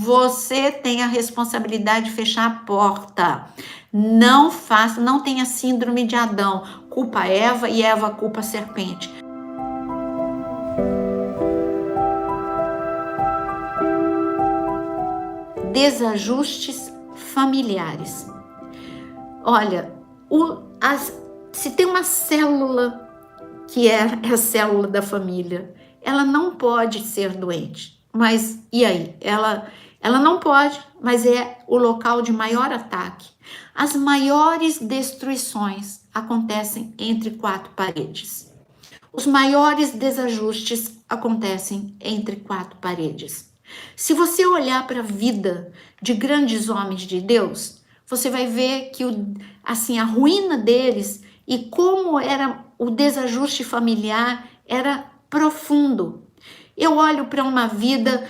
você tem a responsabilidade de fechar a porta. Não faça, não tenha síndrome de Adão. Culpa Eva e Eva culpa a serpente. Desajustes familiares. Olha, se tem uma célula que é a célula da família, ela não pode ser doente. Mas e aí? Ela não pode, mas é o local de maior ataque. As maiores destruições acontecem entre quatro paredes. Os maiores desajustes acontecem entre quatro paredes. Se você olhar para a vida de grandes homens de Deus, você vai ver que a ruína deles e como era o desajuste familiar era profundo. Eu olho para uma vida,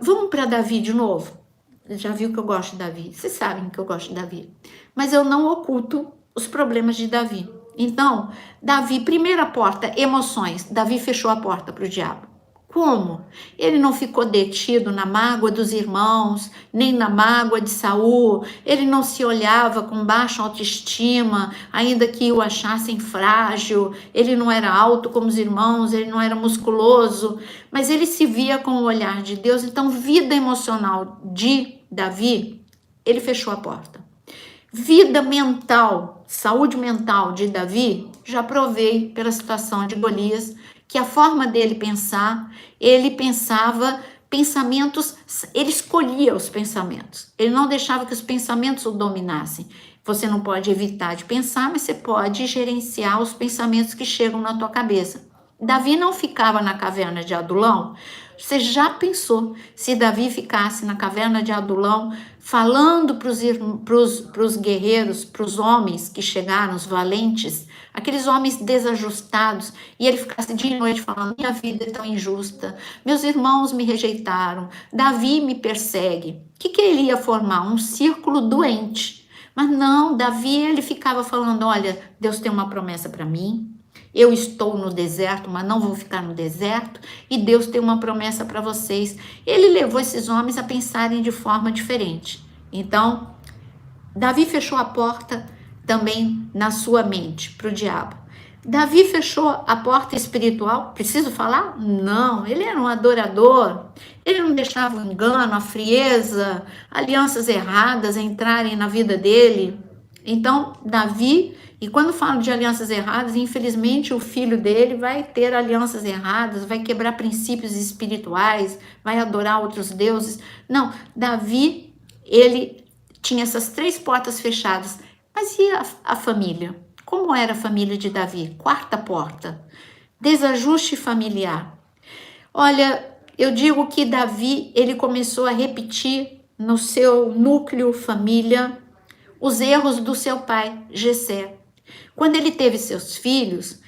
vamos para Davi de novo? Já viu que eu gosto de Davi, vocês sabem que eu gosto de Davi, mas eu não oculto os problemas de Davi. Então, Davi, primeira porta, emoções, Davi fechou a porta para o diabo. Como? Ele não ficou detido na mágoa dos irmãos, nem na mágoa de Saul, ele não se olhava com baixa autoestima, ainda que o achassem frágil, ele não era alto como os irmãos, ele não era musculoso, mas ele se via com o olhar de Deus. Então, vida emocional de Davi, ele fechou a porta. Vida mental, saúde mental de Davi, já provei pela situação de Golias, que a forma dele pensar, ele pensava pensamentos, ele escolhia os pensamentos, ele não deixava que os pensamentos o dominassem. Você não pode evitar de pensar, mas você pode gerenciar os pensamentos que chegam na tua cabeça. Davi não ficava na caverna de Adulão. Você já pensou se Davi ficasse na caverna de Adulão falando para os guerreiros, para os homens que chegaram, os valentes, aqueles homens desajustados, e ele ficasse dia e noite falando: minha vida é tão injusta, meus irmãos me rejeitaram, Davi me persegue. O que ele ia formar? Um círculo doente. Mas não, Davi, ele ficava falando: olha, Deus tem uma promessa para mim, eu estou no deserto, mas não vou ficar no deserto, e Deus tem uma promessa para vocês. Ele levou esses homens a pensarem de forma diferente. Então, Davi fechou a porta também na sua mente para o diabo. Davi fechou a porta espiritual, preciso falar? Não, ele era um adorador, ele não deixava o engano, a frieza, alianças erradas entrarem na vida dele. Então, Davi, e quando falo de alianças erradas, infelizmente o filho dele vai ter alianças erradas, vai quebrar princípios espirituais, vai adorar outros deuses. Não, Davi, ele tinha essas três portas fechadas. Mas e a família? Como era a família de Davi? Quarta porta, desajuste familiar. Olha, eu digo que Davi, ele começou a repetir no seu núcleo família os erros do seu pai, Jessé. Quando ele teve seus filhos,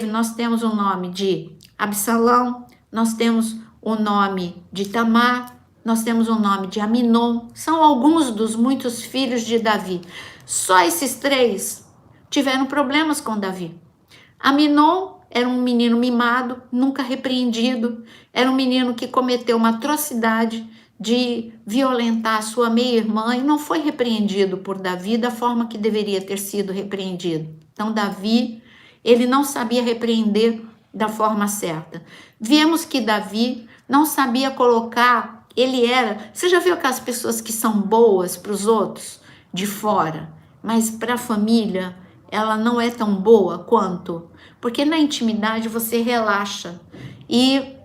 nós temos o nome de Absalão, nós temos o nome de Tamar, nós temos o nome de Aminon, são alguns dos muitos filhos de Davi. Só esses três tiveram problemas com Davi. Aminon era um menino mimado, nunca repreendido, era um menino que cometeu uma atrocidade de violentar a sua meia-irmã e não foi repreendido por Davi da forma que deveria ter sido repreendido. Então Davi, ele não sabia repreender da forma certa. Vemos que Davi não sabia colocar, você já viu aquelas pessoas que são boas para os outros de fora, mas para a família ela não é tão boa quanto? Porque na intimidade você relaxa. E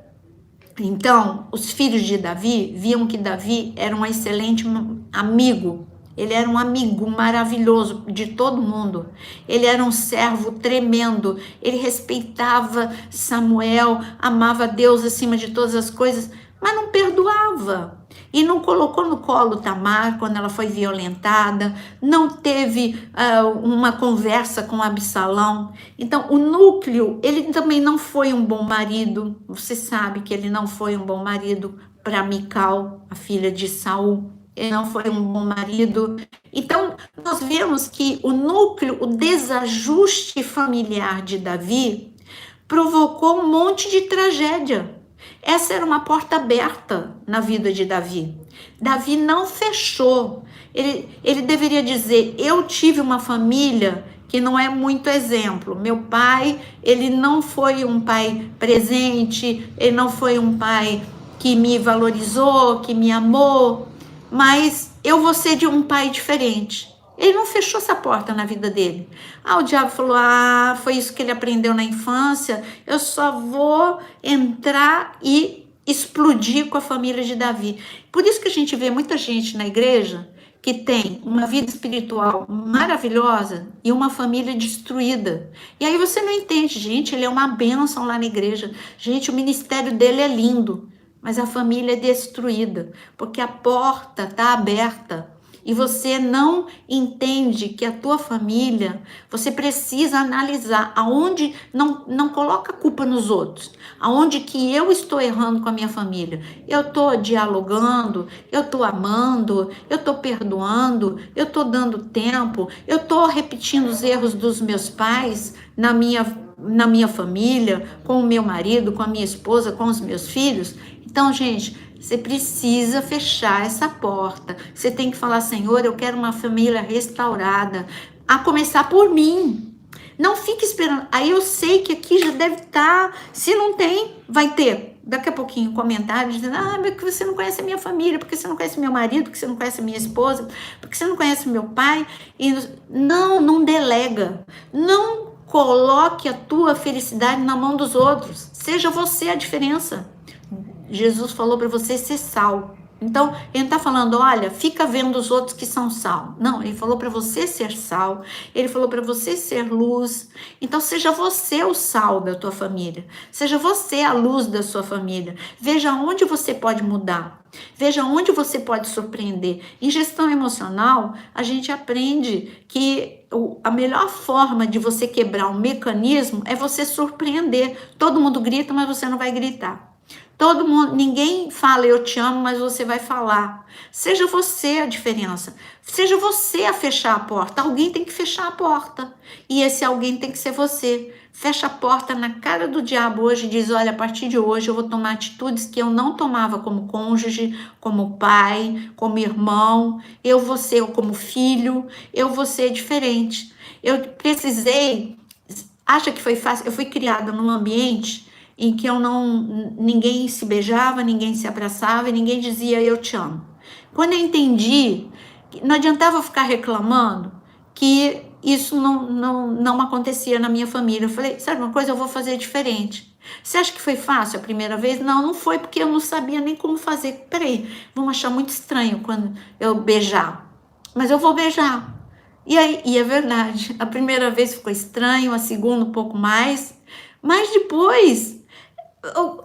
então, os filhos de Davi viam que Davi era um excelente amigo. Ele era um amigo maravilhoso de todo mundo. Ele era um servo tremendo. Ele respeitava Samuel, amava Deus acima de todas as coisas, mas não perdoava. E não colocou no colo Tamar quando ela foi violentada, não teve uma conversa com Absalão. Então, o núcleo, ele também não foi um bom marido. Você sabe que ele não foi um bom marido para Mical, a filha de Saul. Ele não foi um bom marido. Então, nós vemos que o núcleo, o desajuste familiar de Davi provocou um monte de tragédia. Essa era uma porta aberta na vida de Davi. Davi não fechou. Ele deveria dizer: eu tive uma família que não é muito exemplo. Meu pai, ele não foi um pai presente, ele não foi um pai que me valorizou, que me amou, mas eu vou ser de um pai diferente. Ele não fechou essa porta na vida dele. O diabo falou: foi isso que ele aprendeu na infância, eu só vou entrar e explodir com a família de Davi. Por isso que a gente vê muita gente na igreja que tem uma vida espiritual maravilhosa e uma família destruída. E aí você não entende, gente, ele é uma bênção lá na igreja. Gente, o ministério dele é lindo, mas a família é destruída, porque a porta está aberta. E você não entende que a tua família, você precisa analisar aonde, não coloca a culpa nos outros, aonde que eu estou errando com a minha família. Eu estou dialogando, eu estou amando, eu estou perdoando, eu estou dando tempo, eu estou repetindo os erros dos meus pais na minha família, com o meu marido, com a minha esposa, com os meus filhos. Então, gente, você precisa fechar essa porta. Você tem que falar: Senhor, eu quero uma família restaurada, a começar por mim. Não fique esperando. Aí eu sei que aqui já deve estar. Se não tem, vai ter. Daqui a pouquinho comentários dizendo: porque você não conhece a minha família, porque você não conhece meu marido, porque você não conhece a minha esposa, porque você não conhece meu pai. E não delega. Não coloque a tua felicidade na mão dos outros. Seja você a diferença. Jesus falou para você ser sal. Então, ele não está falando: olha, fica vendo os outros que são sal. Não, ele falou para você ser sal. Ele falou para você ser luz. Então, seja você o sal da tua família. Seja você a luz da sua família. Veja onde você pode mudar. Veja onde você pode surpreender. Em gestão emocional, a gente aprende que a melhor forma de você quebrar um mecanismo é você surpreender. Todo mundo grita, mas você não vai gritar. Todo mundo, ninguém fala eu te amo, mas você vai falar. Seja você a diferença. Seja você a fechar a porta. Alguém tem que fechar a porta. E esse alguém tem que ser você. Fecha a porta na cara do diabo hoje e diz: olha, a partir de hoje eu vou tomar atitudes que eu não tomava como cônjuge, como pai, como irmão. Eu vou ser como filho. Eu vou ser diferente. Eu precisei... Acha que foi fácil? Eu fui criada num ambiente em que ninguém se beijava, ninguém se abraçava e ninguém dizia eu te amo. Quando eu entendi, não adiantava ficar reclamando que isso não acontecia na minha família. Eu falei: sabe uma coisa, eu vou fazer diferente. Você acha que foi fácil a primeira vez? Não foi, porque eu não sabia nem como fazer. Peraí, vão achar muito estranho quando eu beijar. Mas eu vou beijar. E é verdade, a primeira vez ficou estranho, a segunda um pouco mais, mas depois...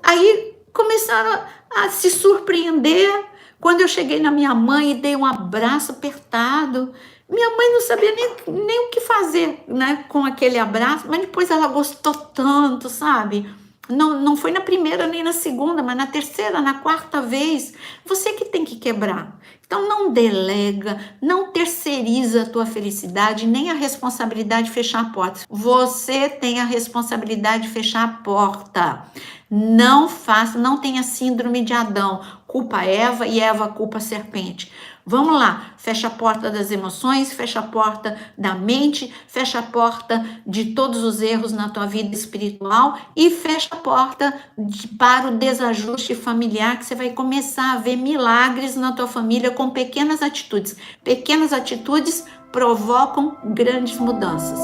Aí começaram a se surpreender quando eu cheguei na minha mãe e dei um abraço apertado. Minha mãe não sabia nem o que fazer, né, com aquele abraço, mas depois ela gostou tanto, sabe? Não foi na primeira nem na segunda, mas na terceira, na quarta vez. Você que tem que quebrar. Então não delega, não terceiriza a tua felicidade, nem a responsabilidade de fechar a porta. Você tem a responsabilidade de fechar a porta. Não faça, não tenha síndrome de Adão. Culpa Eva e Eva culpa a serpente. Vamos lá, fecha a porta das emoções, fecha a porta da mente, fecha a porta de todos os erros na tua vida espiritual e fecha a porta para o desajuste familiar, que você vai começar a ver milagres na tua família com pequenas atitudes. Pequenas atitudes provocam grandes mudanças.